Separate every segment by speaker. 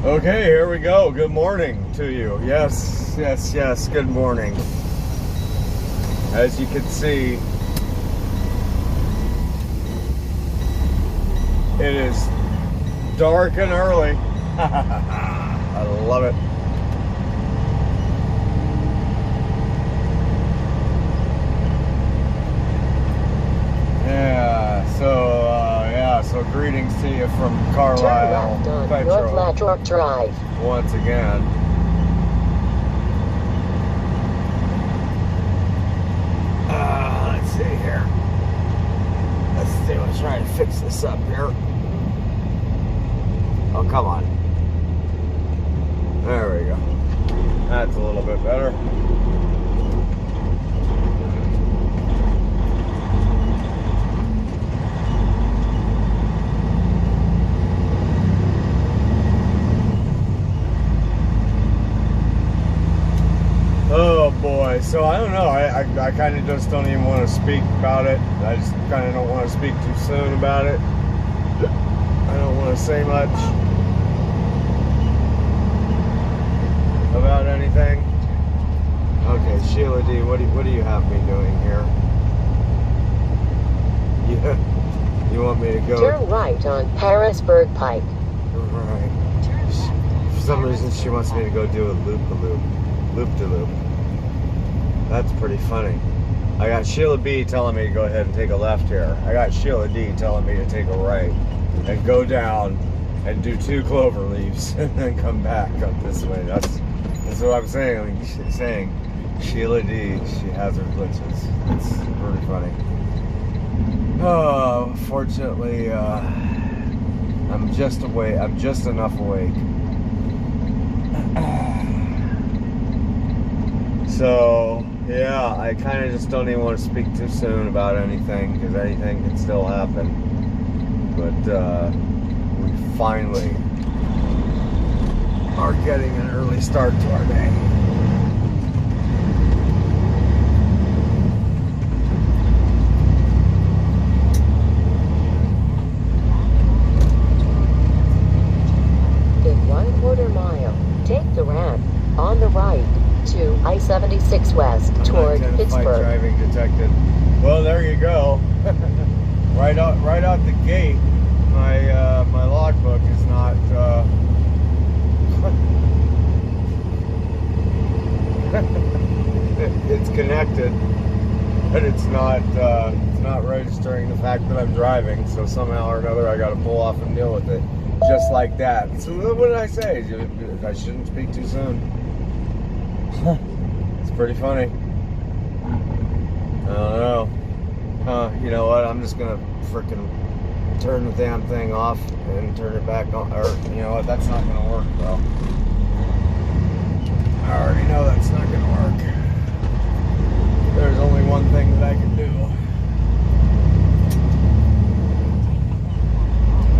Speaker 1: Okay, here we go. Good morning to you. Yes, yes, yes. Good morning. As you can see, it is dark and early. I love it. So greetings to you from Carlisle,
Speaker 2: North Lathrop Drive.
Speaker 1: Once again. Let's see here. Let's see, let's try to fix this up here. Oh, come on. There we go. That's a little bit better. Oh boy, so I don't know, I kind of just don't even want to speak about it. I just kind of don't want to speak too soon about it. I don't want to say much about anything. Okay, Sheila D, what do you have me doing here? You want me to go?
Speaker 2: Turn right on Harrisburg Pike.
Speaker 1: Right. For some reason she wants me to go do a loop-de-loop. Loop-de-loop. That's pretty funny. I got Sheila B telling me to go ahead and take a left here. I got Sheila D telling me to take a right and go down and do 2 clover leaves and then come back up this way. That's what I'm saying. Sheila D, she has her glitches. It's pretty funny. Oh, fortunately, I'm just awake. I'm just enough awake. So, yeah, I kind of just don't even want to speak too soon about anything, because anything can still happen. But we finally are getting an early start to our day.
Speaker 2: In 1/4 mile, take the ramp on the right to I-76 West toward Pittsburgh.
Speaker 1: Driving detected. Well, there you go. right out the gate, my logbook is not. It's connected, but it's not registering the fact that I'm driving. So somehow or another, I got to pull off and deal with it, just like that. So what did I say? I shouldn't speak too soon. It's pretty funny. I don't know. You know what? I'm just gonna frickin' turn the damn thing off and turn it back on. Or, you know what? That's not gonna work, though. I already know that's not gonna work. There's only one thing that I can do.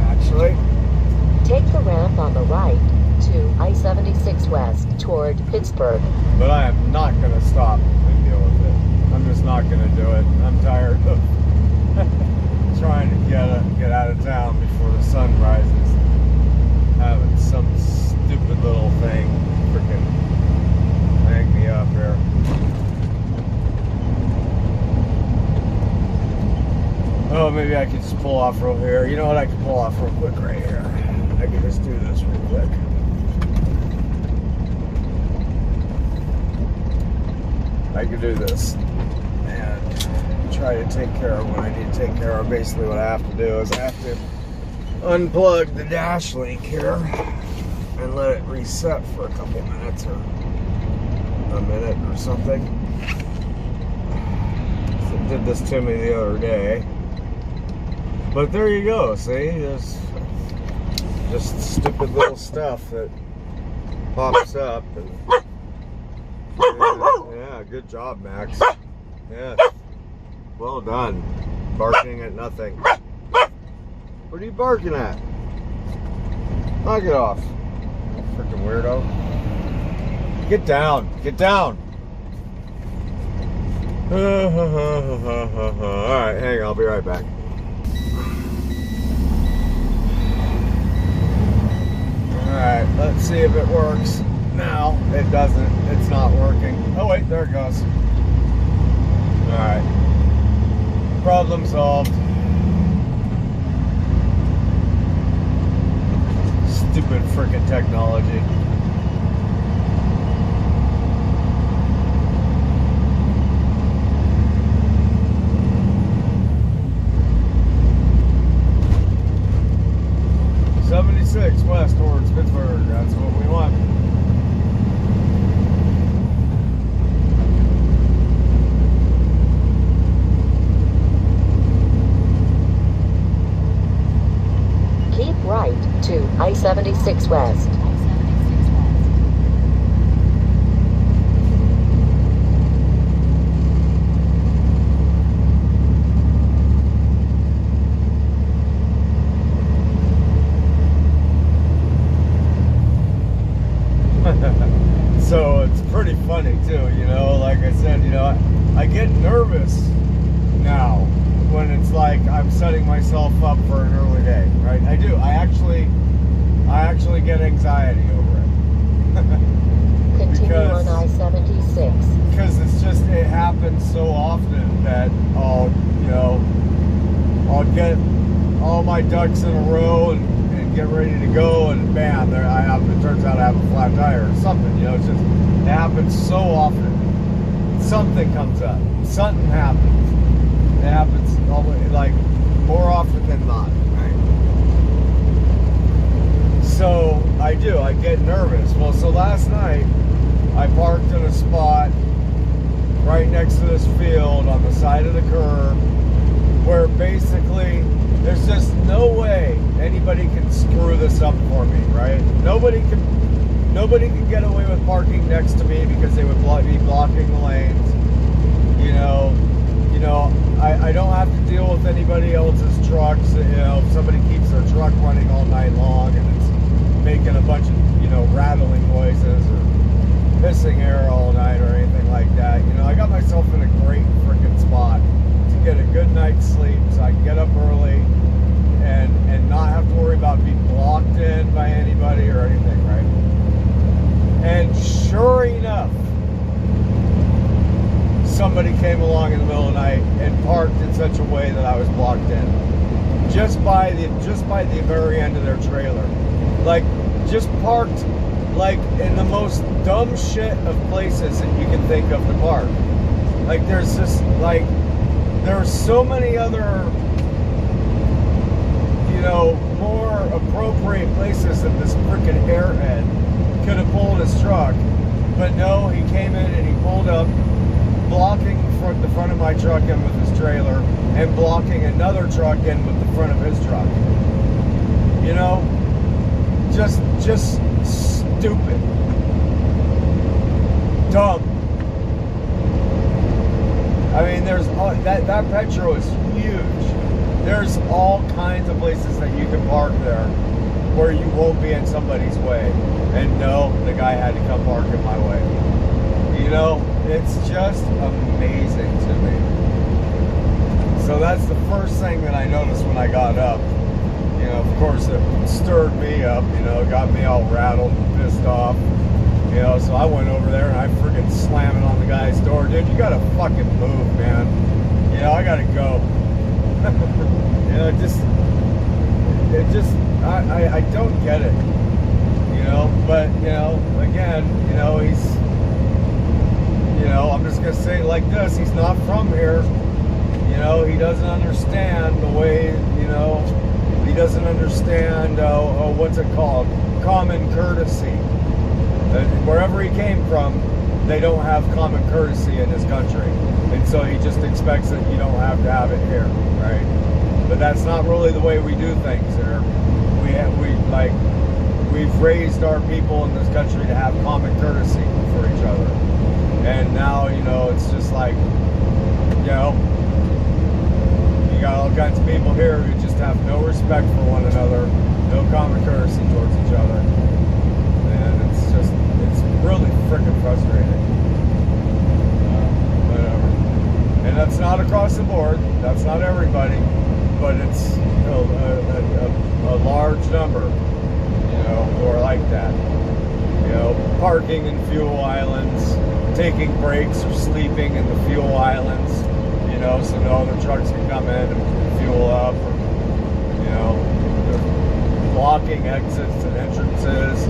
Speaker 1: Actually,
Speaker 2: take the ramp on the right to I-76 West toward Pittsburgh.
Speaker 1: But I am not going to stop and deal with it. I'm just not going to do it. I'm tired of trying to get out of town before the sun rises. Having some stupid little thing freaking hang me up here. Oh, maybe I could just pull off real here. You know what? I can pull off real quick right here. I can just do this real quick. I could do this and try to take care of what I need to take care of. Basically what I have to do is I have to unplug the dash link here and let it reset for a couple minutes or a minute or something. So it did this to me the other day. But there you go, see? There's just stupid little stuff that pops up. And yeah, good job, Max. Yeah, well done. Barking at nothing. What are you barking at? Knock it off. Freaking weirdo. Get down. Get down. Alright, hang on. I'll be right back. Alright, let's see if it works. No, it doesn't. It's not working. Oh wait, there it goes. Alright. Problem solved. Stupid frickin' technology. West towards Pittsburgh. That's what we want.
Speaker 2: Keep right to I-76 West.
Speaker 1: So it's pretty funny too, you know, like I said, you know, I get nervous now when it's like I'm setting myself up for an early day, right? I do. I actually get anxiety over it.
Speaker 2: Continue on I-76.
Speaker 1: Because it's just, it happens so often that I'll get all my ducks in a row and get ready to go, and bam, there it turns out I have a flat tire or something, you know. It's just, it happens so often. Something comes up, something happens. It happens always, like, more often than not, right? So I get nervous. Well, so last night I parked in a spot right next to this field on the side of the curb where basically there's just no way anybody can screw this up for me, right? Nobody can get away with parking next to me because they would be blocking the lanes. You know, I don't have to deal with anybody else's trucks. You know, if somebody keeps their truck running all night long and it's making a bunch of, you know, rattling noises or pissing air all night or anything like that. You know, I got myself in a great freaking spot to get a good night's sleep so I can get up early and not have to worry about being blocked in by anybody or anything, right? And sure enough, somebody came along in the middle of the night and parked in such a way that I was blocked in. Just by the very end of their trailer. Like, just parked like in the most dumb shit of places that you can think of to park. Like, there's just like, there's so many other, you know, more appropriate places that this freaking airhead could have pulled his truck. But no, he came in and he pulled up, blocking the front of my truck in with his trailer and blocking another truck in with the front of his truck. You know, just stupid, dumb. I mean, there's that Petro is huge. There's all kinds of places that you can park there where you won't be in somebody's way. And no, the guy had to come park in my way. You know, it's just amazing to me. So that's the first thing that I noticed when I got up. You know, of course, it stirred me up, you know, got me all rattled and pissed off. You know, so I went over there and I freaking slammed it on the guy's door. Dude, you gotta fucking move, man. You know, I gotta go. You know, I don't get it. You know, but, you know, again, you know, he's, you know, I'm just gonna say it like this, he's not from here. You know, he doesn't understand the way, you know, he doesn't understand, what's it called? Common courtesy. Wherever he came from, they don't have common courtesy in this country. And so he just expects that you don't have to have it here, right? But that's not really the way we do things here. We've raised our people in this country to have common courtesy for each other. And now, you know, it's just like, you know, you got all kinds of people here who just have no respect for one another, no common courtesy towards each other. And it's really freaking frustrating. Whatever. And that's not across the board. That's not everybody. But it's, you know, a large number, you know, who are like that. You know, parking in fuel islands, taking breaks or sleeping in the fuel islands, you know, so no other trucks can come in and fuel up, or, you know, blocking exits and entrances,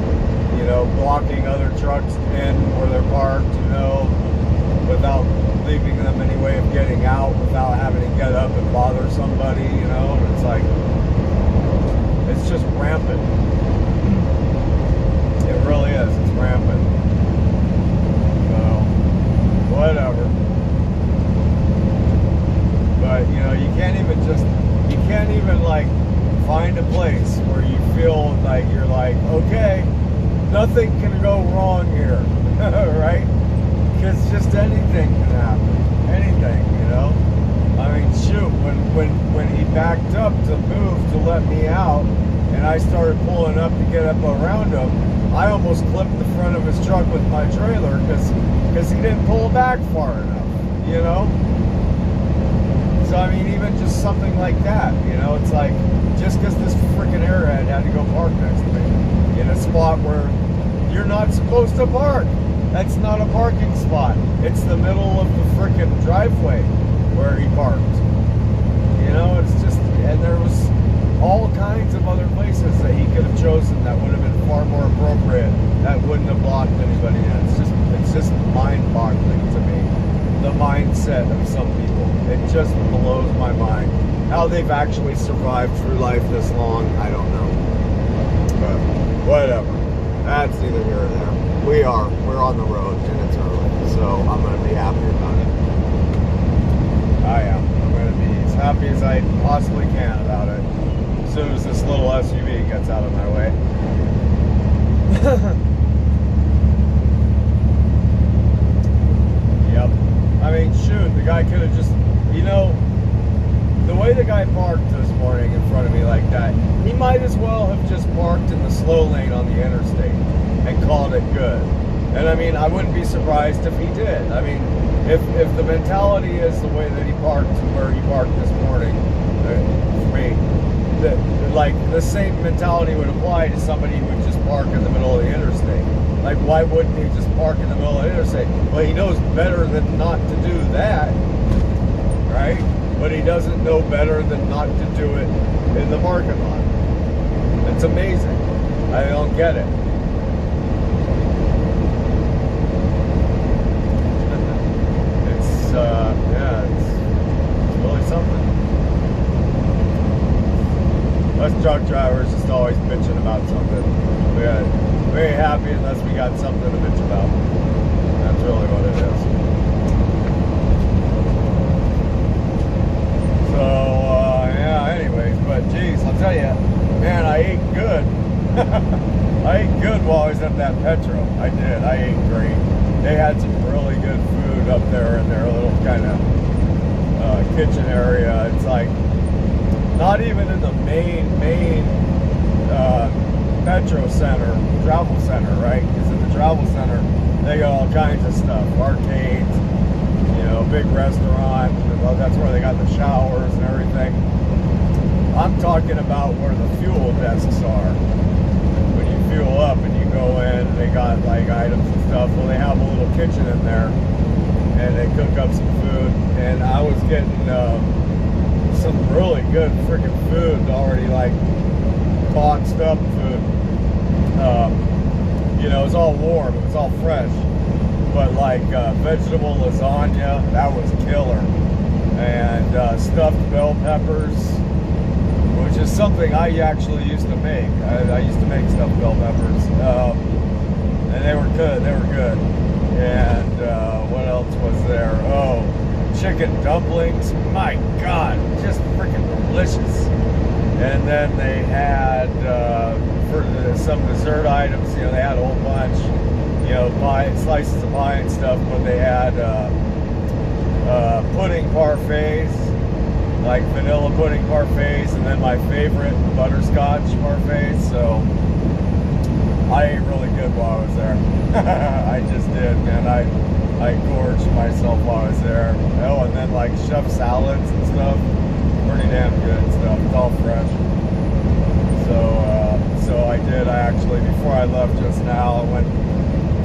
Speaker 1: you know, blocking other trucks in where they're parked, you know, without leaving them any way of getting out, without having to get up and bother somebody, you know. And it's like, it's just rampant. It really is. It's rampant. So, whatever. But, you know, you can't even like find a place where you feel like you're like, okay, nothing can go wrong here, right? Because just anything can happen. Anything, you know? I mean, shoot, when he backed up to move to let me out, and I started pulling up to get up around him, I almost clipped the front of his truck with my trailer because he didn't pull back far enough, you know? So, I mean, even just something like that, you know, it's like, just because this freaking airhead had to go park next to me in a spot where you're not supposed to park. That's not a parking spot. It's the middle of the freaking driveway where he parked. You know, it's just, and there was all kinds of other places that he could have chosen that would have been far more appropriate, that wouldn't have blocked anybody in. It's just mind-boggling to me, the mindset of some people. It just blows my mind. How they've actually survived through life this long, I don't know. But whatever. That's neither here or there. We're on the road and it's early, so I'm going to be happy about it. I am. I'm going to be as happy as I possibly can about it as soon as this little SUV gets out of my way. Yep. I mean, shoot, the guy could have just, you know, the way the guy parked this morning in front of me like that, he might as well have just parked in the slow lane on the interstate and called it good. And I mean, I wouldn't be surprised if he did. I mean, if the mentality is the way that he parked and where he parked this morning, for me, like the same mentality would apply to somebody who would just park in the middle of the interstate. Like, why wouldn't he just park in the middle of the interstate? Well, he knows better than not to do that, right? But he doesn't know better than not to do it in the parking lot. It's amazing. I don't get it. Yeah, it's really something. Us truck drivers just always bitching about something. We ain't happy unless we got something to bitch about. That's really what it is. So, yeah, anyways, but geez, I'll tell you, man, I ate good. I ate good while I was at that Petro. I did. I ate great. They had some really good food up there in their little kind of kitchen area. It's like not even in the main Petro Center, travel center, right? Because in the travel center, they got all kinds of stuff, arcades, you know, big restaurant. That's where they got the showers and everything. I'm talking about where the fuel desks are. When you fuel up and you go in, and they got like items and stuff. Well, they have a little kitchen in there, and they cook up some food. And I was getting some really good freaking food already, like boxed up food. You know, it's all warm, it's all fresh. But like vegetable lasagna, that was killer. And stuffed bell peppers, which is something I actually used to make. I used to make stuffed bell peppers, and they were good. They were good. And what else was there? Oh, chicken dumplings. My God, just freaking delicious. And then they had for some dessert items. You know, they had a whole bunch. You know, pie, slices of pie and stuff. But they had pudding parfaits, like vanilla pudding parfaits, and then my favorite, butterscotch parfaits. So I ate really good while I was there. I just did, man. I gorged myself while I was there. Oh, and then like chef salads and stuff. Pretty damn good stuff. It's all fresh. So I did. bit actually before I left just now. I went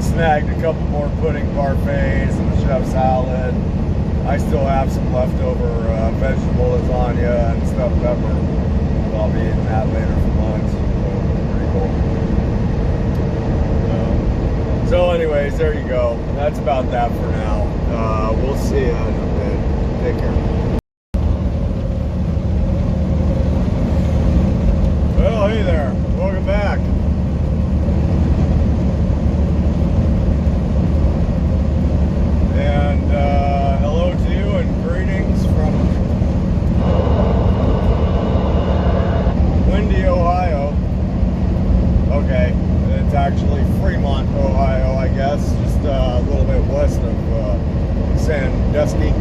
Speaker 1: snagged a couple more pudding parfaits and a chef salad. I still have some leftover vegetable lasagna and stuffed pepper. So I'll be eating that later for lunch. Pretty cool. So anyways, there you go. That's about that for now. We'll see you in a bit. Take care. Well, hey there. Welcome back. And hello to you and greetings from windy Ohio. Okay, it's actually Fremont, Ohio, I guess, just a little bit west of Sandusky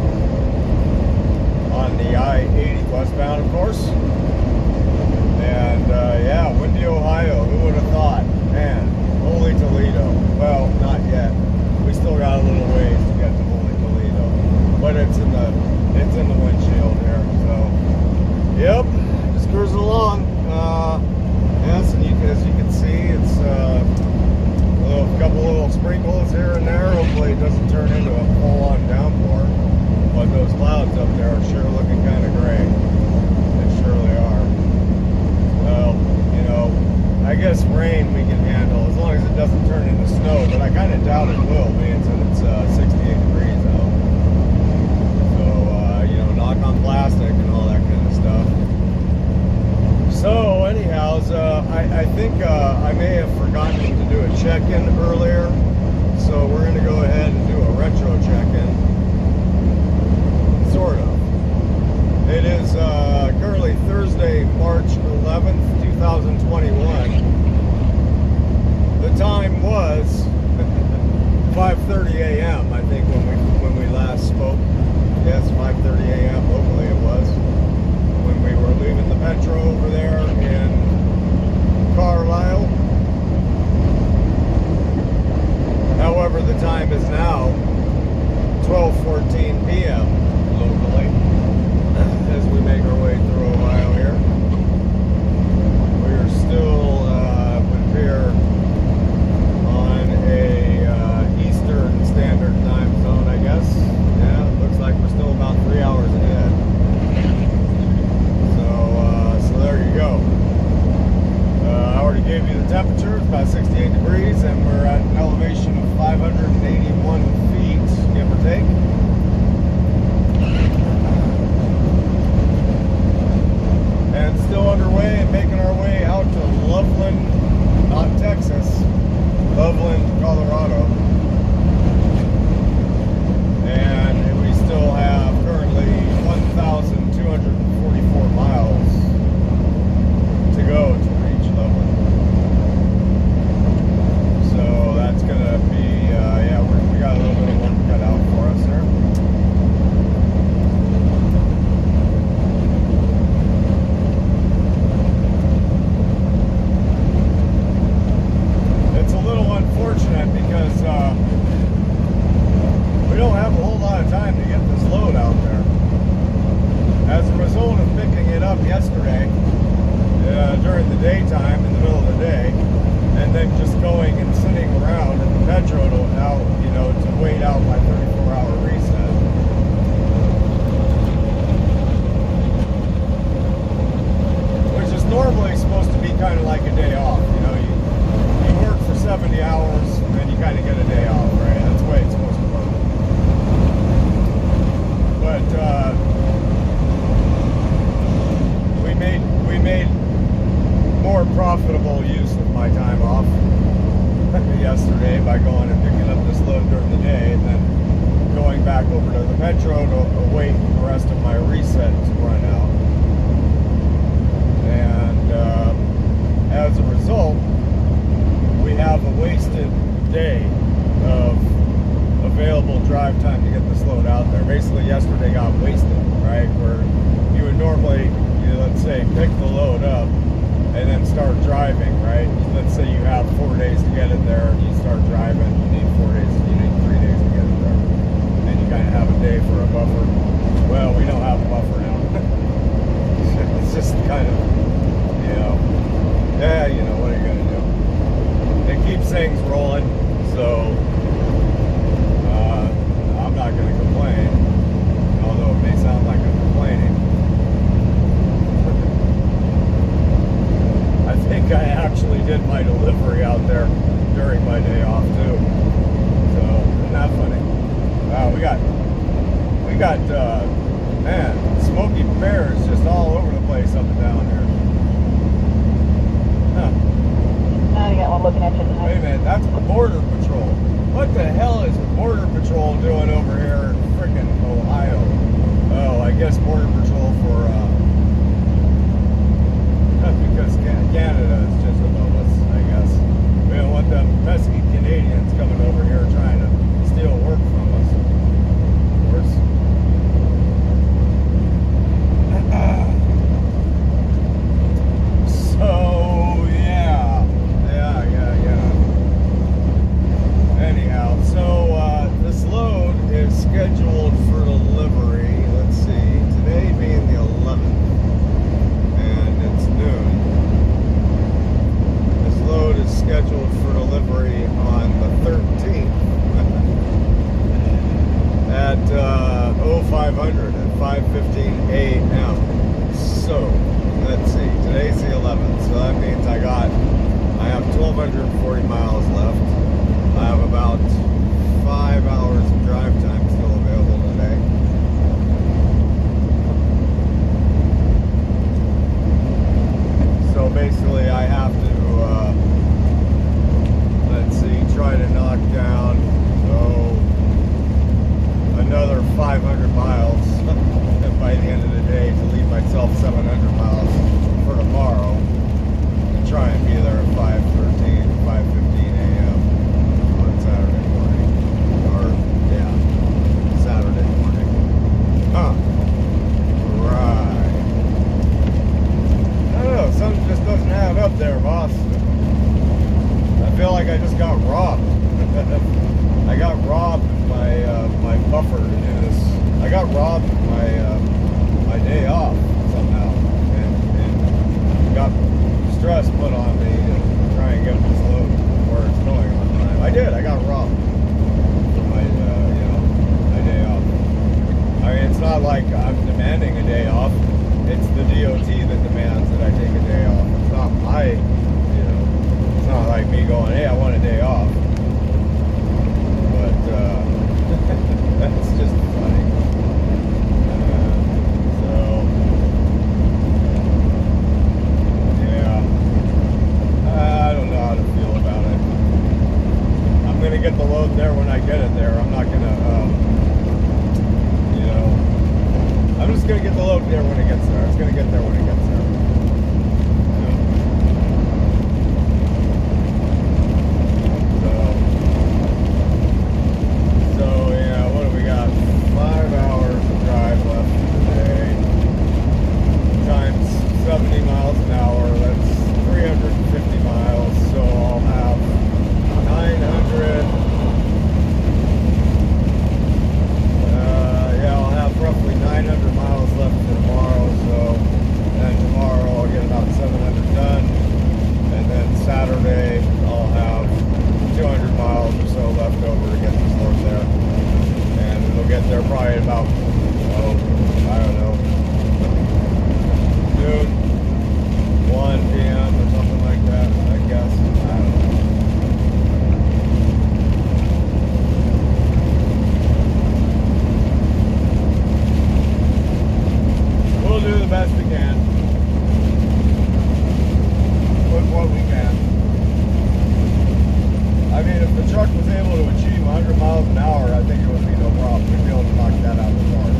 Speaker 1: on the I-80 westbound, of course. And yeah, windy Ohio, who would have thought? Man, Holy Toledo. Well, not yet. We still got a little ways to get to Holy Toledo, but it's in the windshield here. So, yep, just cruising along. Yes, and as you can see, it's a couple little sprinkles here and there. Hopefully, it doesn't turn into a full-on downpour. But those clouds up there are sure looking kind of gray. They surely are. Well, you know, I guess rain we can handle as long as it doesn't turn into snow, but I kind of doubt it will, being that it's 68 degrees out. So, you know, knock on plastic and all that kind of stuff. So, anyhow, I think I may have forgotten to do a check-in earlier, so we're going to go ahead and do a retro check-in. Sort of. It is currently Thursday, March 11th, 2021. The time was 5:30 a.m. I think when we last spoke. Yes, 5:30 a.m. locally it was when we were leaving the Metro over there in Carlisle. However, the time is now 12:14 p.m. locally as we make our way through Ohio here. We are still here on a Eastern Standard Time zone, I guess. Yeah, it looks like we're still about 3 hours ahead. So there you go. I already gave you the temperature. It's about 68 degrees, and we're at an elevation of 581 feet, give or take. And still underway and making our way out to Loveland, not Texas, Loveland, Colorado. And we still have currently 1,244 miles to go to reach Loveland. So that's gonna be, yeah, we got a little bit of work cut out for us there. Unfortunate because we don't have a whole lot of time to get this load out there. As a result of picking it up yesterday during the daytime, in the middle of the day, and then just going and sitting around at the Metro to wait out my 34-hour reset. Which is normally supposed to be kind of like a day off, you know. You work for 70 hours and you kind of get a day off, right? That's the way it's supposed to work. But we made more profitable use of my time off yesterday by going and picking up this load during the day and then going back over to the Metro to await the rest of my reset to run out. And as a result, we have a wasted day of available drive time to get this load out there. Basically, yesterday got wasted, right? Where you would normally, let's say, pick the load up and then start driving, right? Let's say you have 4 days to get it there, and you start driving. You need 4 days. You need 3 days to get it there, and you kind of have a day for a buffer. Well, we don't have a buffer now. It's just kind of, yeah, what are you gonna do? thing's rolling, so I'm not going to complain, although it may sound like I'm complaining. I think I actually did my delivery out there during my day off too. So isn't that funny? Wow, we got man, Smoky Bears just all over the place up and down here. Huh.
Speaker 3: Now you got one looking at you tonight.
Speaker 1: Wait a minute, that's Border Patrol. What the hell is Border Patrol doing over here in frickin' Ohio? Oh, I guess Border Patrol for because Canada is just above us, I guess. We don't want them pesky Canadians coming over here trying to steal work from us. Of course. So, yeah. Anyhow, so this load is scheduled for delivery, let's see, today being the 11th, and it's noon. This load is scheduled for delivery on the 13th at 0500 at 5:15 a.m. So, let's see, today's the 11th, so that means I have 1,240 miles left. I have about 5 hours of drive time still available today. So basically I have to, let's see, try to knock down, another 500 miles by the end of the day to leave myself 700 miles for tomorrow and try and be there at 5:15 a.m. on Saturday morning. Or, yeah, Saturday morning. Huh. Right. I don't know, something just doesn't add up there, boss. I feel like I just got robbed. I got robbed of my buffer to do this. I got robbed of my day off somehow, and got stress put on me to try and get this load where it's going on time. I did. I got robbed for my my day off. I mean, it's not like I'm demanding a day off. It's the DOT that demands that I take a day off. It's not it's not like me going, hey, I want a day off. But that's just funny. I don't know how to feel about it. I'm gonna get the load there when I get it there. I'm not gonna, I'm just gonna get the load there when it gets there. It's gonna get there when it gets there. So yeah, what do we got? 5 hours of drive left today. Times 70 miles an hour. That's 350 miles, so I'll have 900. I'll have roughly 900 miles left for tomorrow. So then tomorrow I'll get about 700 done, and then Saturday I'll have 200 miles or so left over to get this load there, and it'll get there probably about I don't know, noon. 1 p.m. or something like that, I guess. I don't know. We'll do the best we can. With what we can. I mean, if the truck was able to achieve 100 miles an hour, I think it would be no problem. We'd be able to knock that out of the park.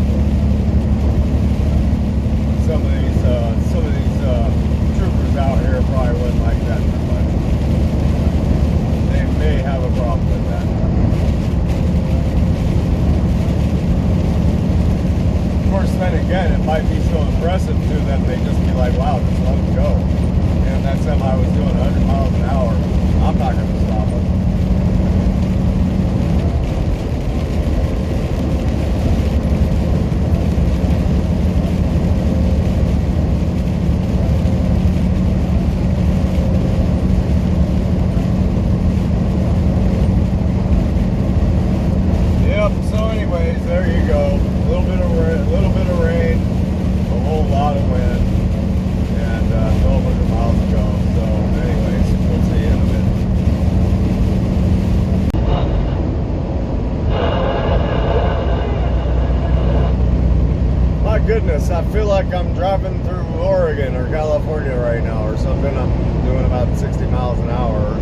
Speaker 1: driving through Oregon or California right now or something. I'm doing about 60 miles an hour.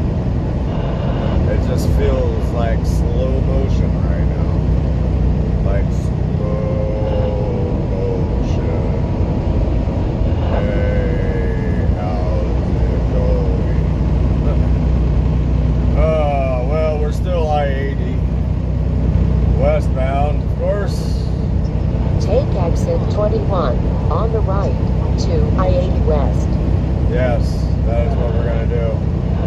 Speaker 1: It just feels like slow motion right now. Like slow motion. Hey, how's it going? Well, we're still I-80. Westbound, of course.
Speaker 2: Take exit 21 on the right to I-80 West.
Speaker 1: Yes, that is what we're going to do.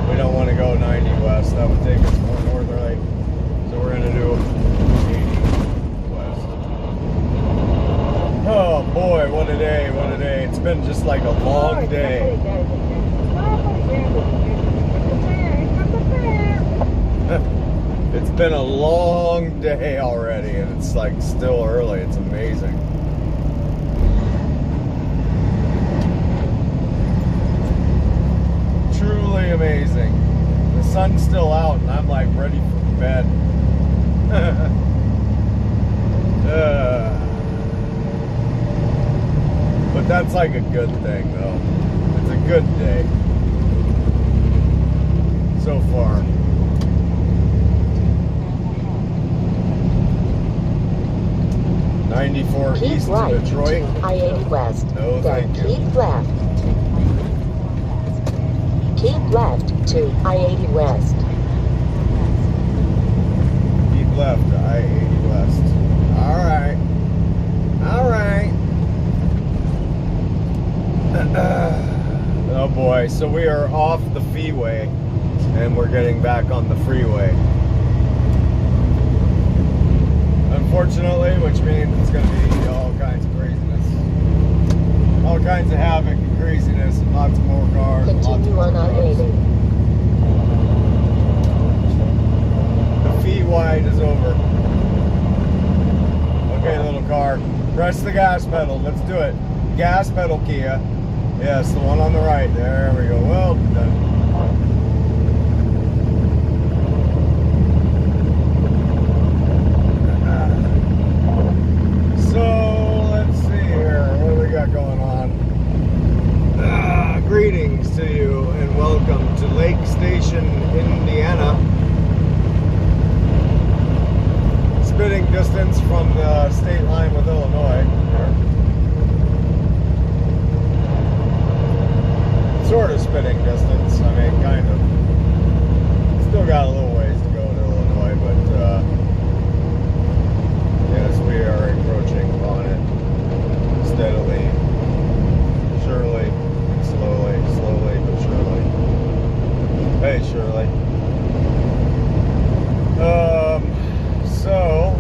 Speaker 1: We don't want to go 90 west. That would take us more northerly. So we're going to do 80 west. Oh boy, what a day, what a day. It's been just like a long day. It's been a long day already, and it's like still early. It's amazing. Truly amazing. The sun's still out, and I'm like ready for bed. But that's like a good thing, though. It's a good day so far. 94
Speaker 2: Keep
Speaker 1: east
Speaker 2: right
Speaker 1: to Detroit.
Speaker 2: to I-80 West.
Speaker 1: No,
Speaker 2: then
Speaker 1: thank you.
Speaker 2: keep left. Keep left to I-80 West.
Speaker 1: Keep left to I-80 West. All right. All right. Oh boy, so we are off the freeway and we're getting back on the freeway. Unfortunately, which means it's going to be all kinds of craziness. All kinds of havoc and craziness and lots more cars.
Speaker 2: Continue on I-80.
Speaker 1: The fee wide is over. Okay, little car. Press the gas pedal. Let's do it. Gas pedal, Kia. Yes, the one on the right. There we go. Well done. So, let's see here. What do we got going on? Greetings to you and welcome to Lake Station, Indiana. Spitting distance from the state line with Illinois. Sort of spitting distance. I mean, kind of. Still got a little ways to go to Illinois, but yes, we are encroaching upon it steadily, surely, slowly, but surely. Hey, Shirley. So,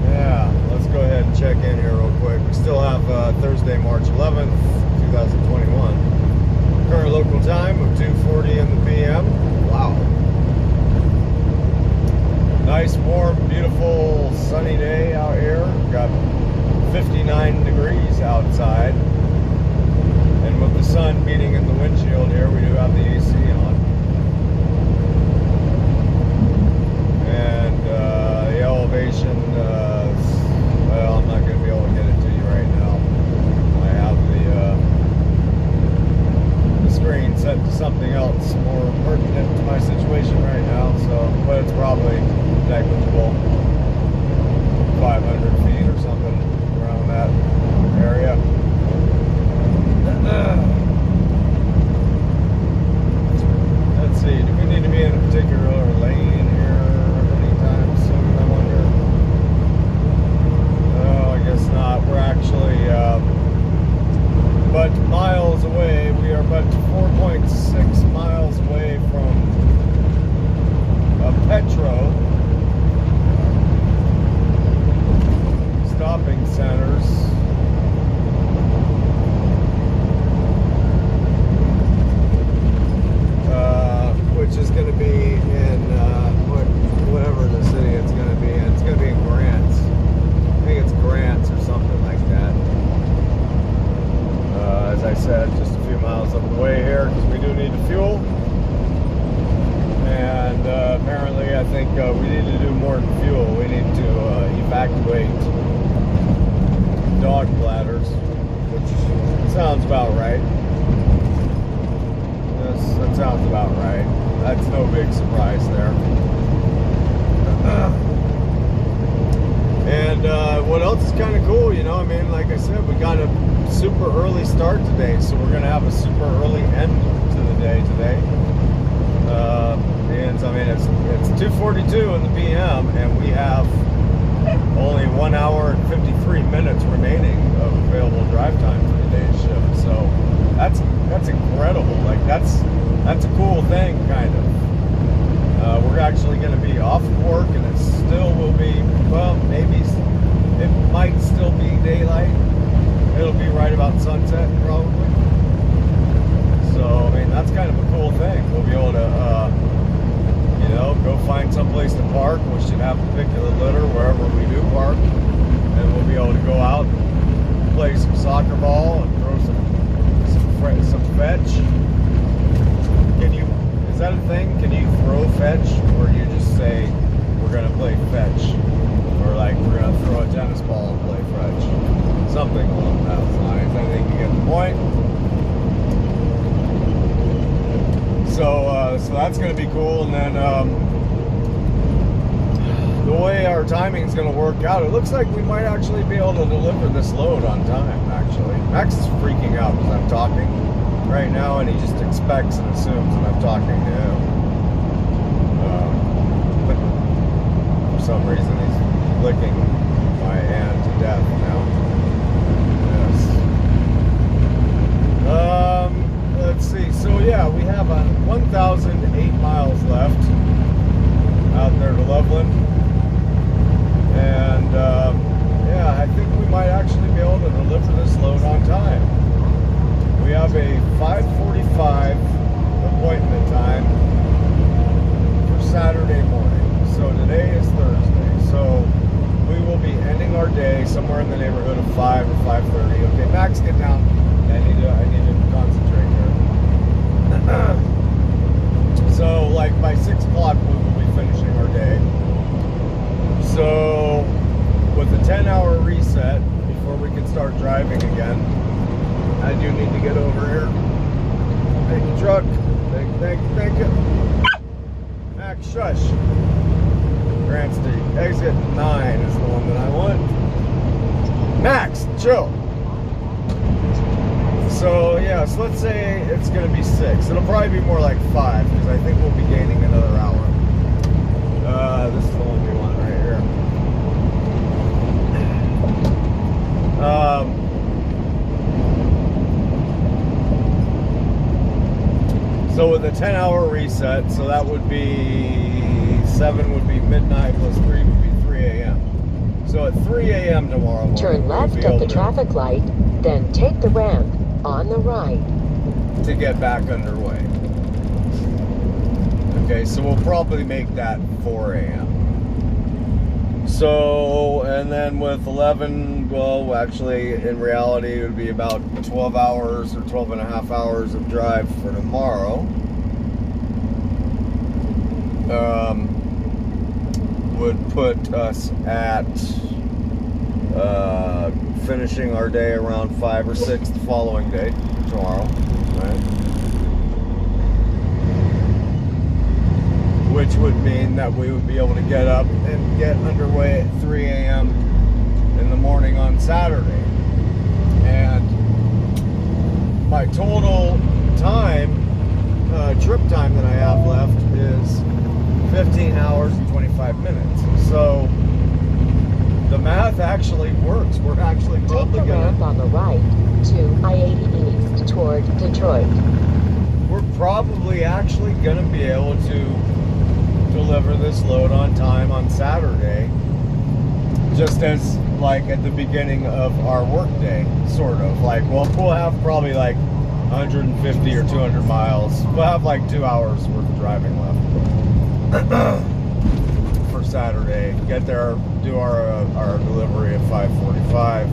Speaker 1: yeah, let's go ahead and check in here real quick. We still have Thursday, March 11th, 2021. Current local time of 2:40 in the p.m. Wow. Nice, warm, beautiful, sunny day out here. Got 59 degrees outside. And with the sun beating in the windshield here, we do have the AC on. And the elevation, well, I'm not going to be able to get it to you right now. I have the screen set to something else more pertinent to my situation right now, so, but it's probably negligible. 500 feet or something around that area. Let's see, do we need to be in a particular lane here anytime soon, I wonder? No, I guess not. We're actually but miles away. We are but 4.6 miles away from Petro stopping centers. Which is going to be in whatever the city it's going to be in. It's going to be in Grants. I think it's Grants or something like that. As I said, just a few miles up the way here because we do need the fuel. And apparently, I think we need to do more than fuel. We need to evacuate dog bladders, which sounds about right. Yes, that sounds about right. That's no big surprise there. And what else is kind of cool, you know, I mean, like I said, we got a super early start today, so we're going to have a super early end to the day today. And I mean, it's 2:42 in the p.m. and we have only 1 hour and 53 minutes remaining of available drive time for today's shift. So that's incredible. Like that's a cool thing, kind of. We're actually going to be off of work, and it still will be, well, maybe it might still be daylight. It'll be right about sunset, probably. So, I mean, that's kind of a cool thing. We'll be able to, you know, go find someplace to park. We should have a particular litter wherever we do park. And we'll be able to go out and play some soccer ball and throw some fetch. Is that a thing? Can you throw fetch, or you just say we're gonna play fetch, or like we're gonna throw a tennis ball and play fetch, something along those lines? I think you get the point. So that's gonna be cool, and then the way our timing is gonna work out, it looks like we might actually be able to deliver this load on time. Actually, Max is freaking out because I'm talking right now, and he just expects and assumes that I'm talking to him. But for some reason, he's licking my hand to death now. Yes. Let's see. So yeah, we have 1,008 miles left out there to Loveland, and yeah, I think we might actually be able to deliver this load on time. We have a 5:45 appointment time for Saturday morning. So today is Thursday. So we will be ending our day somewhere in the neighborhood of 5 or 5:30. Okay, Max, get down. I need to concentrate here. So like by 6 o'clock we will be finishing our day. So with a 10-hour reset before we can start driving again, I do need to get over here. Thank you, truck. Thank you. Max, shush. Grant Street. Exit 9 is the one that I want. Max, chill. So, yeah, so let's say it's going to be 6. It'll probably be more like 5, because I think we'll be gaining another hour. This is the one we want right here. So with a 10-hour reset, so that would be 7 would be midnight plus 3 would be 3 a.m. So at 3 a.m. tomorrow morning,
Speaker 2: turn left at the traffic light, then take the ramp on the right
Speaker 1: to get back underway. Okay, so we'll probably make that 4 a.m. So, and then with 11, well, actually, in reality, it would be about 12 hours or 12 and a half hours of drive for tomorrow. Would put us at finishing our day around 5 or 6 the following day, tomorrow, right? Which would mean that we would be able to get up and get underway at 3 a.m. in the morning on Saturday. And my total time, trip time that I have left is 15 hours and 25 minutes. So the math actually works. We're actually probably
Speaker 2: take the ramp on the right to I-80 East toward Detroit.
Speaker 1: We're probably actually going to be able to deliver this load on time on Saturday, just as like at the beginning of our work day, sort of. Like, well, we'll have probably like 150 or 200 miles. We'll have like 2 hours worth of driving left for Saturday. Get there, do our delivery at 5:45,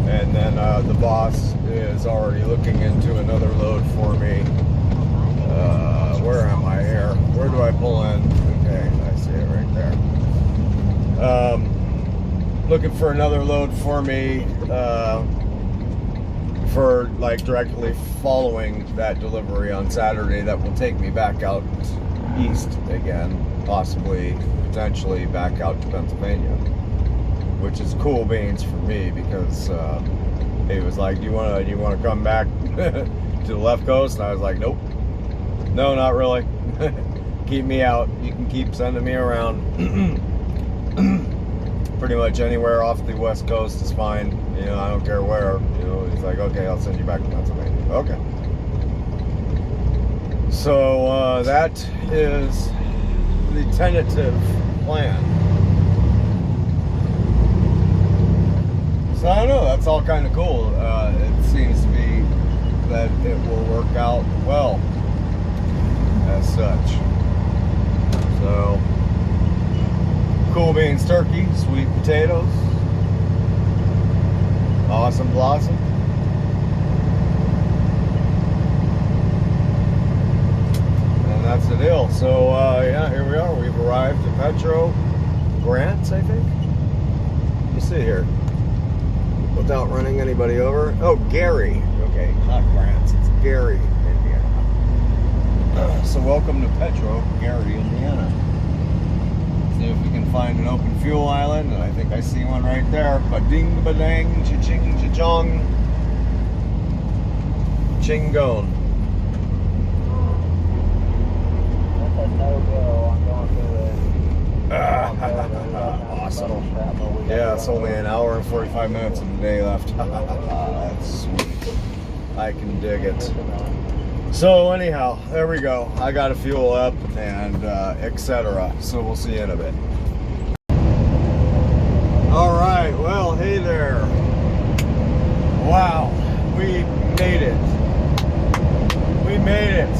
Speaker 1: and then the boss is already looking into another load for me. Where am I here? Where do I pull in? Okay, I see it right there. looking for another load for me for like directly following that delivery on Saturday that will take me back out east again, possibly, potentially back out to Pennsylvania, which is cool beans for me because he was like, do you want to come back to the left coast? And I was like, nope, no, not really. Keep me out. You can keep sending me around. Pretty much anywhere off the west coast is fine. You know, I don't care where. You know, he's like, okay, I'll send you back to Pennsylvania. Okay. So that is the tentative plan. So I don't know. That's all kind of cool. It seems to be that it will work out well as such. So. Cool beans turkey, sweet potatoes, awesome blossom. And that's the deal. So yeah, here we are. We've arrived at Petro Grants, I think. You see here. Without running anybody over. Oh, Gary. Okay, not Grants, it's Gary, Indiana. So welcome to Petro, Gary, Indiana. See if we can find an open fuel island, and I think I see one right there. Ba-ding, ba-dang, cha-ching, cha-chong. Chingon.
Speaker 3: That's a no-go. I'm going to
Speaker 1: Awesome. Yeah, it's only an hour and 45 minutes of the day left. That's sweet. I can dig it. So anyhow, there we go. I got to fuel up and etc. So we'll see you in a bit. All right. Well, hey there. Wow, we made it. We made it.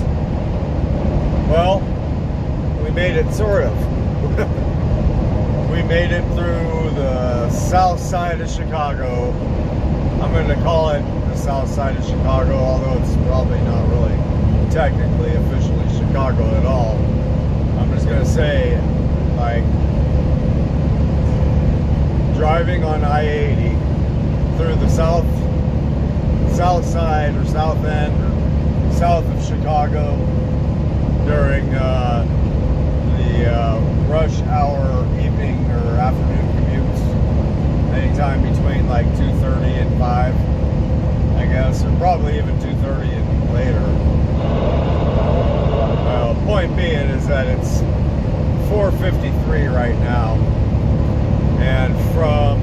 Speaker 1: Well, we made it sort of. We made it through the south side of Chicago. I'm going to call it the south side of Chicago, although it's probably not really technically officially Chicago at all. I'm just going to say, like, driving on I-80 through the south side or south end or south of Chicago during the rush hour evening or afternoon commutes, anytime between like 2:30 and 5, I guess, or probably even 2:30 and later. Point being is that it's 4:53 right now, and from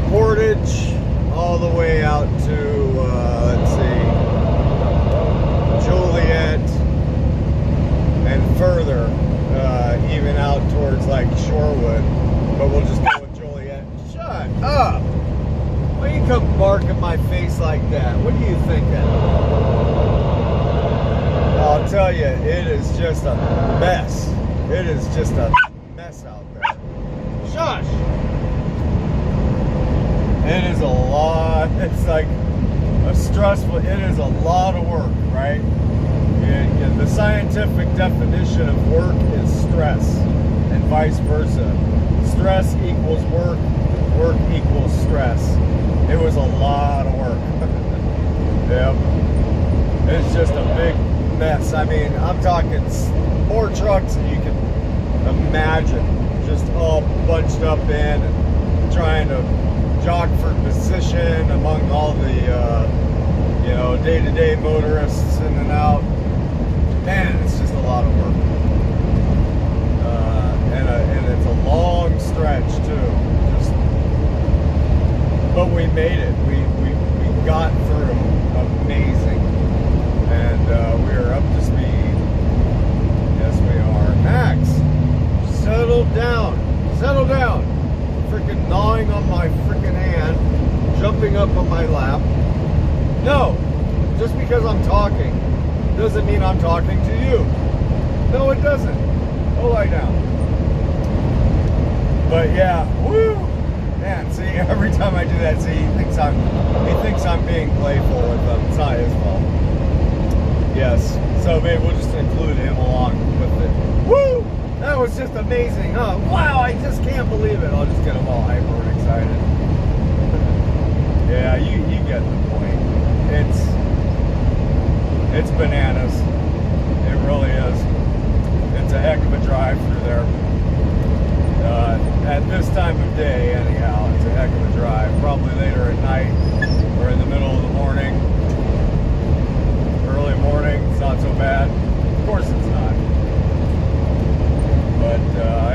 Speaker 1: Portage all the way out to let's see, Joliet and further, even out towards like Shorewood, but we'll just go with Joliet. Shut up! Why you come barking my face like that? What are you thinking? I'll tell you, it is just a mess. It is just a mess out there. Shush! It is a lot. It's like a stressful. It is a lot of work, right? The scientific definition of work is stress, and vice versa. Stress equals work. Work equals stress. It was a lot of work. Yep. It's just a big mess. I mean, I'm talking more trucks than you can imagine, just all bunched up in and trying to jog for position among all the you know, day-to-day motorists in and out. Man, it's just a lot of work, and it's a long stretch too. But we made it. We got through. Amazing. And we're up to speed. Yes, we are. Max, settle down. Settle down. Freaking gnawing on my freaking hand, jumping up on my lap. No, just because I'm talking doesn't mean I'm talking to you. No, it doesn't. Go lie down. But yeah, woo! Man, see, every time I do that, see, he thinks I'm being playful with him. It's not his fault. Yes, so maybe we'll just include him along with it. Woo! That was just amazing, huh? Wow, I just can't believe it. I'll just get them all hyper and excited. Yeah, you get the point. It's bananas. It really is. It's a heck of a drive through there. At this time of day, anyhow, it's a heck of a drive. Probably later at night or in the middle of the morning. Early morning, it's not so bad. Of course it's not. But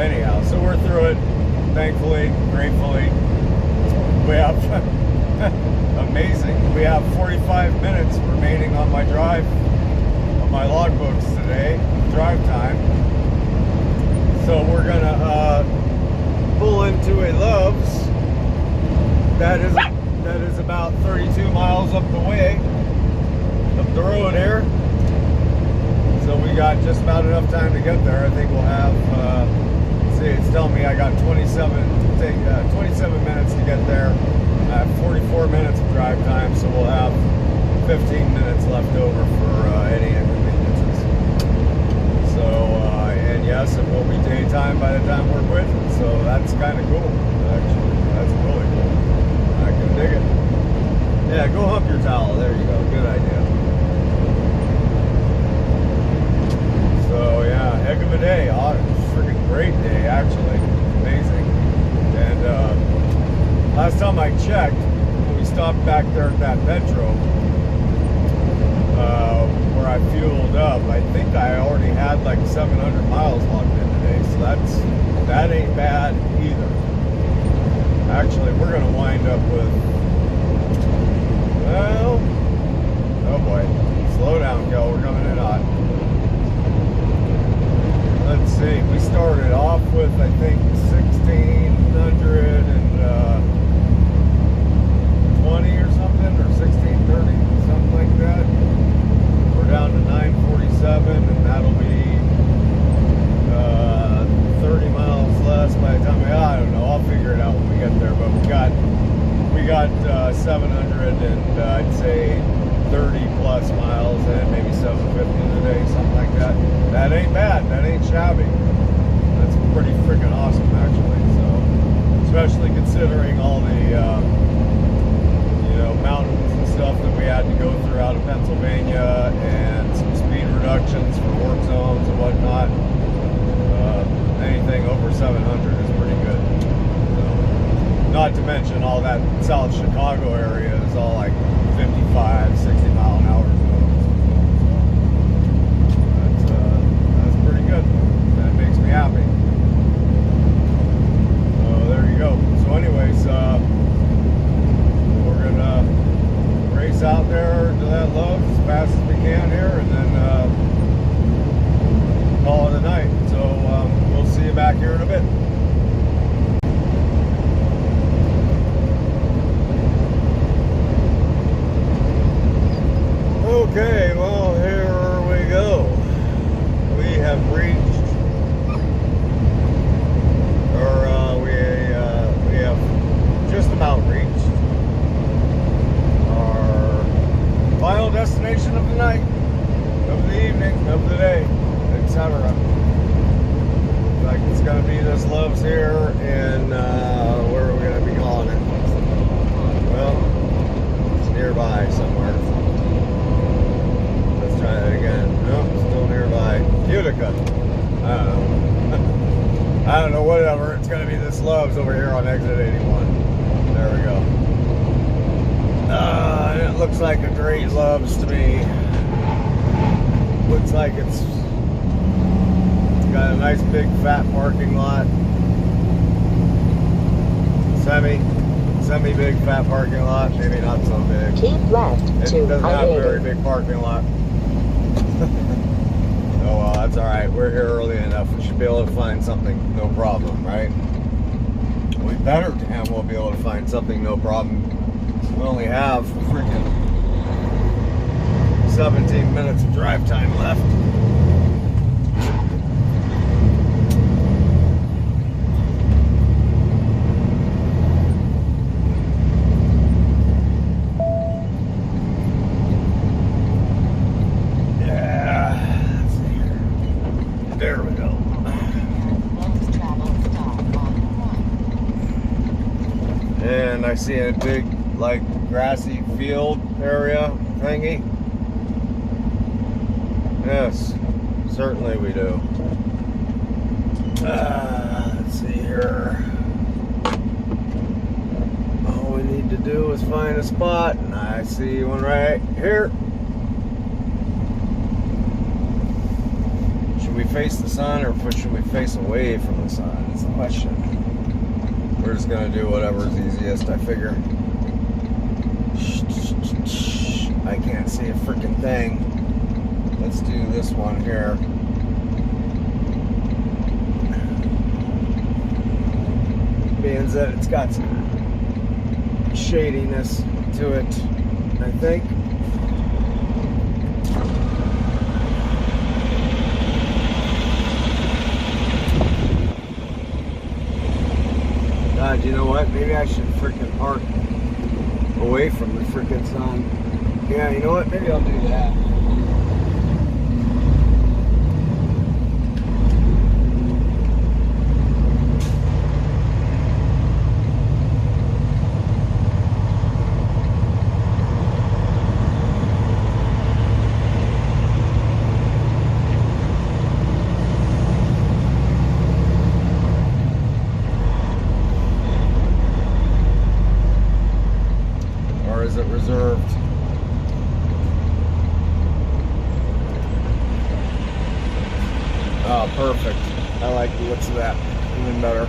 Speaker 1: anyhow, so we're through it. Thankfully, gratefully. We have amazing. We have 45 minutes remaining on my drive, on my logbooks today, drive time. So we're gonna pull into a Love's that is about 32 miles up the way, up the road here. So we got just about enough time to get there. I think we'll have, see, it's telling me I got 27 minutes to get there. I have 44 minutes of drive time, so we'll have 15 minutes left over for any inconveniences. So, and yes, it will be daytime by the time we're quitting, so that's kind of cool, actually. That's really cool. I can dig it. Yeah, go hump your towel. There you go. Good idea. So yeah, heck of a day. Freaking great day, actually. Amazing. And last time I checked, when we stopped back there at that Petro, where I fueled up, I think I already had like 700 miles logged in today. So that ain't bad either. Actually, we're gonna wind up with, well, oh boy, slow down, Kel. We're coming in hot. Let's see, we started off with, I think, 1620 or something, or 1630, something like that. We're down to 947, and that'll be 30 miles less by the time I don't know, I'll figure it out when we get there, but we got 700 and I'd say 30 plus miles and maybe 750 today, something like that. That ain't bad. That ain't shabby. That's pretty freaking awesome, actually. So, especially considering all the mountains and stuff that we had to go through out of Pennsylvania and some speed reductions for work zones and whatnot. Anything over 700 is pretty good. So, not to mention all that South Chicago area is all like 55, 60 mile an hour zones. So that's pretty good. That makes me happy. So there you go. So anyways, we're gonna race out there to that Love's as fast as we can here, and then call it a night. So we'll see you back here in a bit. Okay, well, here we go. We have reached, or we have just about reached our final destination of the night, of the evening, of the day, etc. Like it's going to be this Love's here, and where are we going to be calling it? Well, it's nearby somewhere. Let's try that again. Nope, still nearby. Utica. I don't know, whatever. It's going to be this Love's over here on exit 81. There we go. And it looks like a great Love's to me. Looks like it's got a nice big fat parking lot. Semi big fat parking lot, maybe not so big.
Speaker 2: Keep left
Speaker 1: It
Speaker 2: to
Speaker 1: doesn't have a very
Speaker 2: I-80.
Speaker 1: big parking lot. Oh well, that's alright. We're here early enough. We should be able to find something, no problem, right? We better damn well be able to find something, no problem. We only have freaking 17 minutes of drive time left. There we go. I see a big, like, grassy field area thingy? Yes, certainly we do. Let's see here. All we need to do is find a spot, and I see one right here. Should we face the sun, or should we face away from the sun? That's the question. We're just gonna do whatever's easiest, I figure. I can't see a freaking thing. Let's do this one here. Being that it's got some shadiness to it, I think. God, you know what? Maybe I should freaking park away from the freaking sun. Yeah, you know what? Maybe I'll do that. Is it reserved? Oh, perfect. I like the looks of that even better.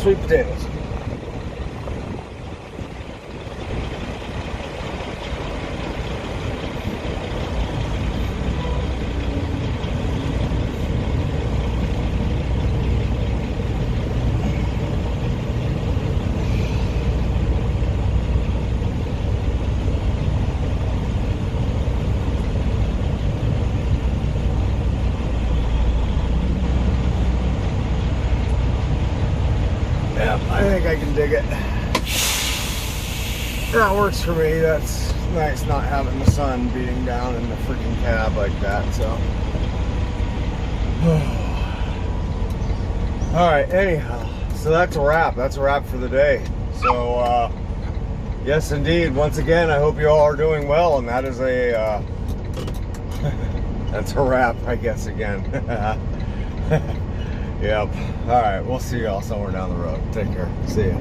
Speaker 1: Sweet potatoes. I think I can dig it. That works for me. That's nice not having the sun beating down in the freaking cab like that, so. Alright, anyhow. So that's a wrap. That's a wrap for the day. So, yes indeed. Once again, I hope you all are doing well, and that is a, that's a wrap, I guess, again. Yep. Alright, we'll see y'all somewhere down the road. Take care. See ya.